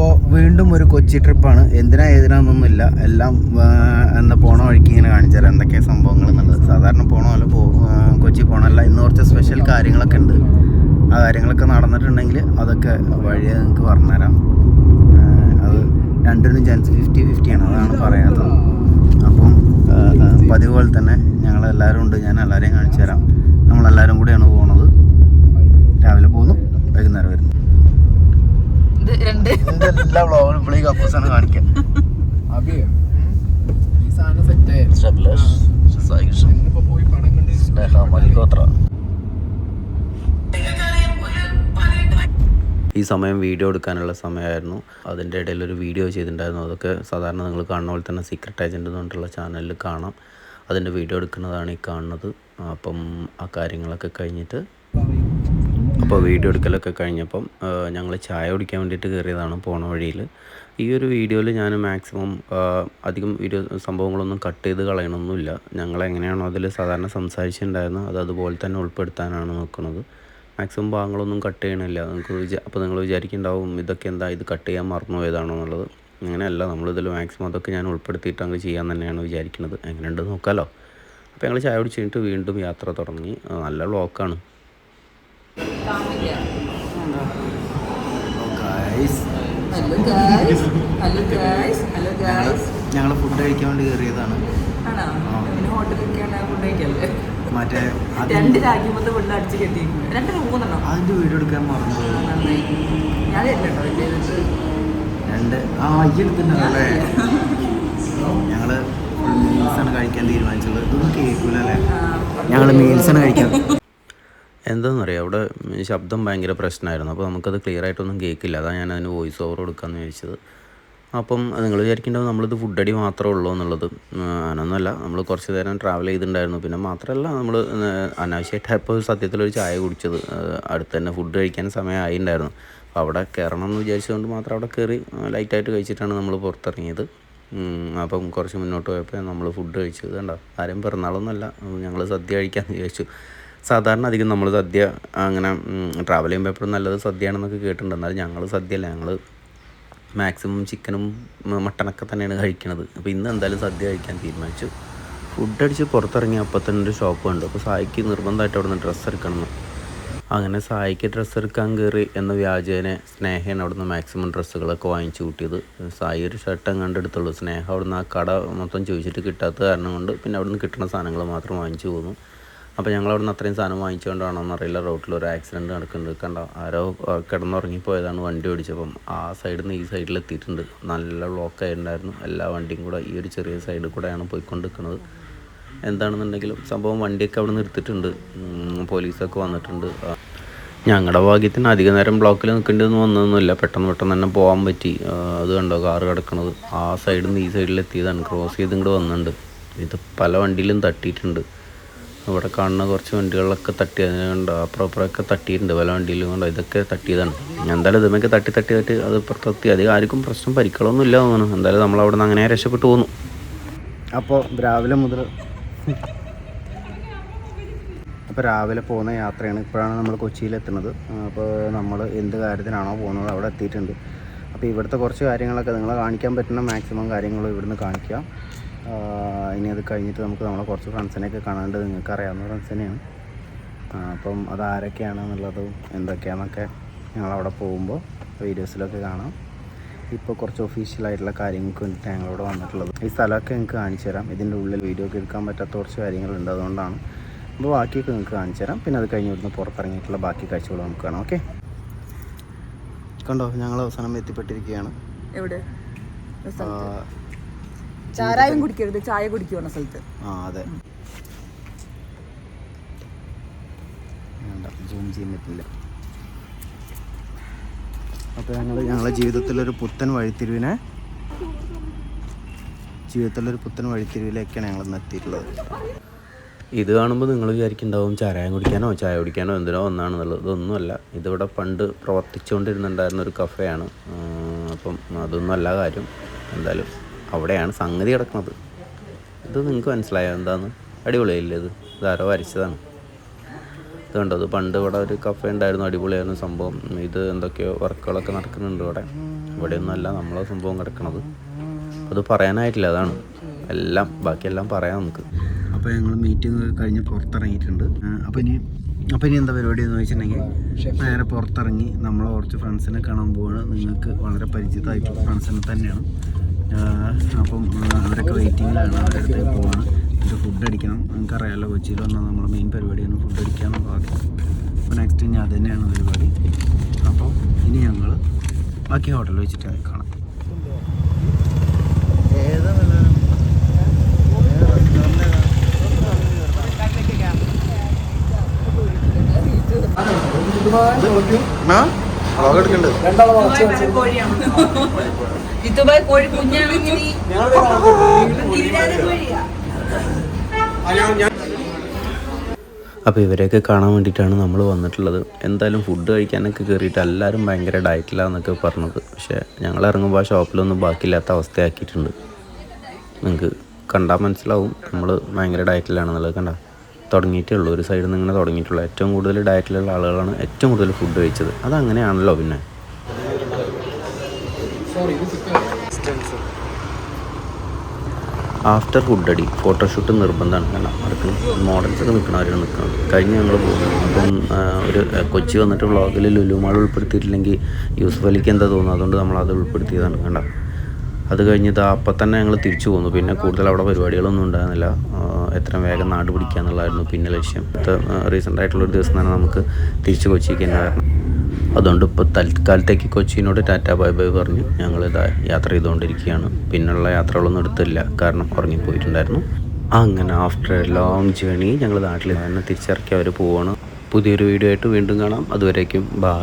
അപ്പോൾ വീണ്ടും ഒരു കൊച്ചി ട്രിപ്പാണ്. ഏതിനാന്നൊന്നുമില്ല, എല്ലാം എന്താ പോണ വഴിക്ക് ഇങ്ങനെ കാണിച്ചാൽ എന്തൊക്കെയാണ് സംഭവങ്ങൾ എന്നുള്ളത്. സാധാരണ പോണ പോലെ കൊച്ചി പോകണമല്ല, ഇന്ന് കുറച്ച് സ്പെഷ്യൽ കാര്യങ്ങളൊക്കെ ഉണ്ട്. ആ കാര്യങ്ങളൊക്കെ നടന്നിട്ടുണ്ടെങ്കിൽ അതൊക്കെ വഴിയെ നിങ്ങൾക്ക് പറഞ്ഞുതരാം. അത് രണ്ടിനും ചാൻസ് 50-50 ആണ്, അതാണ് പറയാത്തത്. അപ്പം പതിവ് പോലെ തന്നെ ഞങ്ങളെല്ലാവരും ഉണ്ട്, ഞാൻ എല്ലാവരെയും കാണിച്ചു തരാം. നമ്മളെല്ലാവരും കൂടെയാണ് പോകുന്നത്. രാവിലെ പോകുന്നു, വൈകുന്നേരം വരുന്നു. എല്ലാ വ്ളോഗും ഇപ്പോഴേക്ക് അപ്പൂസാണ് കാണിക്കാം. ഈ സമയം വീഡിയോ എടുക്കാനുള്ള സമയമായിരുന്നു. അതിൻ്റെ ഇടയിൽ ഒരു വീഡിയോ ചെയ്തിട്ടുണ്ടായിരുന്നു. അതൊക്കെ സാധാരണ നിങ്ങൾ കാണുന്ന പോലെ തന്നെ സീക്രട്ട് ഏജൻറ്റ് എന്നുള്ള ചാനലിൽ കാണാം. അതിൻ്റെ വീഡിയോ എടുക്കുന്നതാണ് ഈ കാണുന്നത്. അപ്പം ആ കാര്യങ്ങളൊക്കെ കഴിഞ്ഞിട്ട് വീഡിയോ എടുക്കലൊക്കെ കഴിഞ്ഞപ്പം ഞങ്ങൾ ചായ കുടിക്കാൻ വേണ്ടിയിട്ട് കയറിയതാണ് പോണ വഴിയിൽ. ഈ ഒരു വീഡിയോയിൽ ഞാൻ മാക്സിമം അധികം സംഭവങ്ങളൊന്നും കട്ട് ചെയ്ത് കളയണമൊന്നുമില്ല. ഞങ്ങളെങ്ങനെയാണോ അതിൽ സാധാരണ സംസാരിച്ചിട്ടുണ്ടായിരുന്നത് അത് അതുപോലെ തന്നെ ഉൾപ്പെടുത്താനാണ് നോക്കുന്നത്. മാക്സിമം ഭാഗങ്ങളൊന്നും കട്ട് ചെയ്യണില്ല. അപ്പോൾ നിങ്ങൾ വിചാരിക്കുന്നുണ്ടാവും ഇതൊക്കെ എന്താ, ഇത് കട്ട് ചെയ്യാൻ മറന്നു പോയതാണോ എന്നുള്ളത്. അങ്ങനെയല്ല, നമ്മളിതിൽ മാക്സിമം അതൊക്കെ ഞാൻ ഉൾപ്പെടുത്തിയിട്ട് അങ്ങ് ചെയ്യാൻ തന്നെയാണ് വിചാരിക്കുന്നത്. എങ്ങനെയുണ്ട് നോക്കാമല്ലോ. അപ്പോൾ ഞങ്ങൾ ചായ കുടിച്ച് കഴിഞ്ഞിട്ട് വീണ്ടും യാത്ര തുടങ്ങി. നല്ല വ്ളോക്കാണ്. ഞങ്ങൾ ഫുഡ് കഴിക്കാൻ വേണ്ടി കയറിയതാണ്. മറ്റേ അതിന്റെ വീഡിയോ എടുക്കാൻ മറന്നു. എടുത്തിട്ടുണ്ടല്ലേ. ഞങ്ങള് മീൽസാണ് കഴിക്കാൻ തീരുമാനിച്ചുള്ളത്. ഇതൊന്നും കേൾക്കൂലല്ലേ, ഞങ്ങള് മീൽസാണ് കഴിക്കാൻ. എന്താണെന്ന് അറിയാം, അവിടെ ശബ്ദം ഭയങ്കര പ്രശ്നമായിരുന്നു. അപ്പോൾ നമുക്കത് ക്ലിയർ ആയിട്ടൊന്നും കേൾക്കില്ല. അതാണ് ഞാൻ അതിന് വോയിസ് ഓവർ കൊടുക്കാമെന്ന് ചോദിച്ചത്. അപ്പം നിങ്ങൾ വിചാരിക്കേണ്ടത് നമ്മളിത് ഫുഡടി മാത്രമേ ഉള്ളൂ എന്നുള്ളത്. അങ്ങനൊന്നുമല്ല, നമ്മൾ കുറച്ച് നേരം ട്രാവൽ ചെയ്തിട്ടുണ്ടായിരുന്നു. പിന്നെ മാത്രമല്ല, നമ്മൾ അനാവശ്യമായിട്ട് ഇപ്പോൾ സത്യത്തിലൊരു ചായ കുടിച്ചത്. അടുത്ത് തന്നെ ഫുഡ് കഴിക്കാൻ സമയമായിട്ടുണ്ടായിരുന്നു. അപ്പോൾ അവിടെ കയറണം എന്ന് വിചാരിച്ചുകൊണ്ട് മാത്രം അവിടെ കയറി ലൈറ്റായിട്ട് കഴിച്ചിട്ടാണ് നമ്മൾ പുറത്തിറങ്ങിയത്. അപ്പം കുറച്ച് മുന്നോട്ട് പോയപ്പോൾ നമ്മൾ ഫുഡ് കഴിച്ചത് കണ്ടോ. ആരും പിറന്നാളൊന്നുമല്ല, ഞങ്ങൾ സദ്യ കഴിക്കാമെന്ന് വിചാരിച്ചു. സാധാരണ അധികം നമ്മൾ സദ്യ അങ്ങനെ ട്രാവൽ ചെയ്യുമ്പോൾ എപ്പോഴും നല്ലത് സദ്യയാണെന്നൊക്കെ കേട്ടിട്ടുണ്ട്. എന്നാലും ഞങ്ങൾ സദ്യയല്ല, ഞങ്ങൾ മാക്സിമം ചിക്കനും മട്ടനൊക്കെ തന്നെയാണ് കഴിക്കുന്നത്. അപ്പോൾ ഇന്ന് എന്തായാലും സദ്യ കഴിക്കാൻ തീരുമാനിച്ചു. ഫുഡ് അടിച്ച് പുറത്തിറങ്ങി അപ്പോൾ തന്നെ ഒരു ഷോപ്പ് ഉണ്ട്. അപ്പോൾ സായിക്ക് നിർബന്ധമായിട്ട് അവിടെ നിന്ന് ഡ്രസ്സ് എടുക്കണം. അങ്ങനെ സായിക്ക് ഡ്രസ്സ് എടുക്കാൻ കയറി എന്ന വ്യാജേനെ സ്നേഹയാണ് അവിടെ നിന്ന് മാക്സിമം ഡ്രസ്സുകളൊക്കെ വാങ്ങിച്ചു കൂട്ടിയത്. സായി ഒരു ഷർട്ട് അങ്ങാണ്ട് എടുത്തുള്ളൂ. സ്നേഹ അവിടെ നിന്ന് ആ കട മൊത്തം ചോദിച്ചിട്ട് കിട്ടാത്ത കാരണം കൊണ്ട് പിന്നെ അവിടെ നിന്ന് കിട്ടുന്ന സാധനങ്ങൾ മാത്രം വാങ്ങിച്ചു പോകുന്നു. അപ്പോൾ ഞങ്ങൾ അവിടെ നിന്ന് അത്രയും സാധനം വാങ്ങിച്ചുകൊണ്ടാണോന്ന് അറിയില്ല, റോട്ടിലൊരു ആക്സിഡൻറ്റ് നടക്കുന്നുണ്ട്. കണ്ടോ, ആരോ കിടന്നുറങ്ങിപ്പോയതാണ് വണ്ടി ഓടിച്ചപ്പം. ആ സൈഡിൽ നിന്ന് ഈ സൈഡിലെത്തിയിട്ടുണ്ട്. നല്ല ബ്ലോക്കായിട്ടുണ്ടായിരുന്നു. എല്ലാ വണ്ടിയും കൂടെ ഈ ഒരു ചെറിയ സൈഡിൽ കൂടെയാണ് പോയിക്കൊണ്ടിരിക്കുന്നത്. എന്താണെന്നുണ്ടെങ്കിലും സംഭവം വണ്ടിയൊക്കെ അവിടെ നിന്ന് എടുത്തിട്ടുണ്ട്. പോലീസൊക്കെ വന്നിട്ടുണ്ട്. ഞങ്ങളുടെ ഭാഗ്യത്തിന് അധിക നേരം ബ്ലോക്കിൽ നിൽക്കേണ്ടതെന്ന് വന്നതൊന്നുമില്ല. പെട്ടെന്ന് തന്നെ പോകാൻ പറ്റി. അത് കണ്ടോ, കാറ് കിടക്കണത് ആ സൈഡിൽ നിന്ന് ഈ സൈഡിലെത്തിയതാണ്. ക്രോസ് ചെയ്ത് ഇങ്ങോട്ട് വന്നിട്ടുണ്ട്. ഇത് പല വണ്ടിയിലും തട്ടിയിട്ടുണ്ട്. ഇവിടെ കാണുന്ന കുറച്ച് വണ്ടികളിലൊക്കെ തട്ടി, അതിനുണ്ടോ അപ്പുറമൊക്കെ തട്ടിയിട്ടുണ്ട്. പല വണ്ടിയിലും കൊണ്ടോ ഇതൊക്കെ തട്ടിയതാണ്. എന്തായാലും ഇതുമൊക്കെ തട്ടി അത് പുറത്തെത്തി. അധികം ആർക്കും പ്രശ്നം പരിക്കളൊന്നും ഇല്ല തോന്നുന്നു. എന്തായാലും നമ്മളവിടെ നിന്ന് അങ്ങനെ രക്ഷപ്പെട്ടു പോകുന്നു. അപ്പോൾ രാവിലെ പോകുന്ന യാത്രയാണ്. ഇപ്പോഴാണ് നമ്മൾ കൊച്ചിയിലെത്തുന്നത്. അപ്പോൾ നമ്മൾ എന്ത് കാര്യത്തിനാണോ പോകുന്നത് അവിടെ എത്തിയിട്ടുണ്ട്. അപ്പോൾ ഇവിടുത്തെ കുറച്ച് കാര്യങ്ങളൊക്കെ നിങ്ങളെ കാണിക്കാൻ പറ്റുന്ന മാക്സിമം കാര്യങ്ങൾ ഇവിടുന്ന് കാണിക്കാം. ഇനി അത് കഴിഞ്ഞിട്ട് നമുക്ക് നമ്മളെ കുറച്ച് ഫ്രണ്ട്സിനെയൊക്കെ കാണാണ്ട്, നിങ്ങൾക്ക് അറിയാവുന്ന ഫ്രണ്ട്സ് തന്നെയാണ്. അപ്പം അത് ആരൊക്കെയാണെന്നുള്ളതും എന്തൊക്കെയാണെന്നൊക്കെ ഞങ്ങളവിടെ പോകുമ്പോൾ വീഡിയോസിലൊക്കെ കാണാം. ഇപ്പോൾ കുറച്ച് ഒഫീഷ്യലായിട്ടുള്ള കാര്യങ്ങൾക്ക് വേണ്ടിയിട്ട് ഞങ്ങളിവിടെ വന്നിട്ടുള്ളത്. ഈ സ്ഥലമൊക്കെ നിങ്ങൾക്ക് കാണിച്ചു തരാം. ഇതിൻ്റെ ഉള്ളിൽ വീഡിയോ ഒക്കെ എടുക്കാൻ പറ്റാത്ത കുറച്ച് കാര്യങ്ങളുണ്ട്, അതുകൊണ്ടാണ്. അപ്പോൾ ബാക്കിയൊക്കെ നിങ്ങൾക്ക് കാണിച്ചു തരാം. പിന്നെ അത് കഴിഞ്ഞ് ഇവിടുന്ന് പുറത്തിറങ്ങിയിട്ടുള്ള ബാക്കി കാഴ്ചകൾ നമുക്ക് കാണാം. ഓക്കെ, കണ്ടോ, ഞങ്ങൾ അവസാനം എത്തിപ്പെട്ടിരിക്കുകയാണ്. എവിടെ? ചാരായം കുടിക്കരുത്, ചായ കുടിക്കുന്ന സ്ഥലത്ത്. അതെ, സൂം ചെയ്യാൻ പറ്റില്ല. അപ്പോൾ ഞങ്ങളുടെ ജീവിതത്തിലൊരു പുത്തൻ വഴിത്തിരിവിലേക്കാണ് ഞങ്ങളിന്ന് എത്തിയിട്ടുള്ളത്. ഇത് കാണുമ്പോൾ നിങ്ങൾ വിചാരിക്കുന്നുണ്ടാവും ചാരായം കുടിക്കാനോ ചായ കുടിക്കാനോ എന്തിനോ ഒന്നാണെന്നുള്ളത്. ഇതൊന്നുമല്ല, ഇതിവിടെ പണ്ട് പ്രവർത്തിച്ചുകൊണ്ടിരുന്നുണ്ടായിരുന്ന ഒരു കഫേയാണ്. അപ്പം അതൊന്നും അല്ല കാര്യം. എന്തായാലും അവിടെയാണ് സംഗതി കിടക്കുന്നത്. ഇത് നിങ്ങൾക്ക് മനസ്സിലായോ എന്താന്ന്? അടിപൊളിയല്ലേ ഇത്? ഇതാരോ വരച്ചതാണ്. ഇത് കണ്ടോ, അത് പണ്ട് ഇവിടെ ഒരു കഫേ ഉണ്ടായിരുന്നു, അടിപൊളിയായിരുന്നു സംഭവം. ഇത് എന്തൊക്കെയോ വർക്കുകളൊക്കെ നടക്കുന്നുണ്ട് ഇവിടെയൊന്നും അല്ല നമ്മളെ സംഭവം കിടക്കണത്. അത് പറയാനായിട്ടില്ല, അതാണ് എല്ലാം, ബാക്കിയെല്ലാം പറയാം നമുക്ക്. അപ്പോൾ ഞങ്ങൾ മീറ്റിംഗ് കഴിഞ്ഞ് പുറത്തിറങ്ങിയിട്ടുണ്ട്. അപ്പോൾ ഇനി എന്താ പരിപാടി എന്ന് വെച്ചിട്ടുണ്ടെങ്കിൽ നേരെ പുറത്തിറങ്ങി നമ്മൾ കുറച്ച് ഫ്രണ്ട്സിനെ കാണാൻ പോവാണ്. നിങ്ങൾക്ക് വളരെ പരിചിതമായിട്ടുള്ള ഫ്രണ്ട്സിനെ തന്നെയാണ്. അപ്പം അവരൊക്കെ വെയിറ്റിങ്ങിലാണ്, അവരുടെ അടുത്തേക്ക് പോവാണ്. എന്നിട്ട് ഫുഡ് അടിക്കണം. നിങ്ങൾക്കറിയാമല്ലോ, കൊച്ചിയിൽ വന്നാൽ നമ്മളെ മെയിൻ പരിപാടിയാണ് ഫുഡ് അടിക്കാനുള്ള ആദ്യം. അപ്പോൾ നെക്സ്റ്റ് ഇനി അത് തന്നെയാണ് പരിപാടി. അപ്പോൾ ഇനി ഞങ്ങൾ ബാക്കി ഹോട്ടലിൽ വെച്ചിട്ട് കാണാം. അപ്പോൾ ഇവരെയൊക്കെ കാണാൻ വേണ്ടിയിട്ടാണ് നമ്മൾ വന്നിട്ടുള്ളത്. എന്തായാലും ഫുഡ് കഴിക്കാനൊക്കെ കയറിയിട്ട് എല്ലാവരും ഭയങ്കര ഡയറ്റിലാന്നൊക്കെ പറഞ്ഞത്. പക്ഷേ ഞങ്ങൾ ഇറങ്ങുമ്പോൾ ആ ഷോപ്പിലൊന്നും ബാക്കിയില്ലാത്ത അവസ്ഥയാക്കിയിട്ടുണ്ട്. നിങ്ങൾക്ക് കണ്ടാൽ മനസ്സിലാവും നമ്മൾ ഭയങ്കര ഡയറ്റിലാണെന്നുള്ളത്. കണ്ട തുടങ്ങിയിട്ടേ ഉള്ളൂ, ഒരു സൈഡിൽ നിന്ന് ഇങ്ങനെ തുടങ്ങിയിട്ടുള്ളൂ. ഏറ്റവും കൂടുതൽ ഡയറ്റിലുള്ള ആളുകളാണ് ഏറ്റവും കൂടുതൽ ഫുഡ് കഴിച്ചത്. അതങ്ങനെയാണല്ലോ. പിന്നെ ആഫ്റ്റർ ഫുഡ് അടി ഫോട്ടോഷൂട്ട് നിർബന്ധമാണ്. കാരണം അവർക്ക് മോഡൽസൊക്കെ നിൽക്കണവരാണ് നിൽക്കുന്നത്. കഴിഞ്ഞ് ഞങ്ങൾ പോകും. അപ്പം ഒരു കൊച്ചി വന്നിട്ട് വ്ളോഗിൽ ലുലു മാൾ ഉൾപ്പെടുത്തിയിട്ടില്ലെങ്കിൽ യൂസുഫ് അലിക്ക് എന്താ തോന്നുന്നു, അതുകൊണ്ട് നമ്മളത് ഉൾപ്പെടുത്തിയതാണ്. കണ്ട അത് കഴിഞ്ഞത് അപ്പം തന്നെ ഞങ്ങൾ തിരിച്ചു പോന്നു. പിന്നെ കൂടുതൽ അവിടെ പരിപാടികളൊന്നും ഉണ്ടായിരുന്നില്ല. എത്രയും വേഗം നാട് പിടിക്കുക എന്നുള്ളതായിരുന്നു പിന്നെ ലക്ഷ്യം. റീസെൻ്റായിട്ടുള്ളൊരു ദിവസം തന്നെ നമുക്ക് തിരിച്ച് കൊച്ചിക്ക് തന്നെ വരണം. അതുകൊണ്ട് ഇപ്പോൾ തൽക്കാലത്തേക്ക് കൊച്ചിനോട് ടാറ്റാ ബൈ ബൈ പറഞ്ഞ് ഞങ്ങളിതാ യാത്ര ചെയ്തുകൊണ്ടിരിക്കുകയാണ്. പിന്നുള്ള യാത്രകളൊന്നും എടുത്തില്ല, കാരണം ഉറങ്ങിപ്പോയിട്ടുണ്ടായിരുന്നു. അങ്ങനെ ആഫ്റ്റർ എ ലോങ് ജേണി ഞങ്ങൾ നാട്ടിൽ തന്നെ തിരിച്ചിറക്കി അവർ പോവാണ്. പുതിയൊരു വീഡിയോ ആയിട്ട് വീണ്ടും കാണാം. അതുവരേക്കും ബൈ.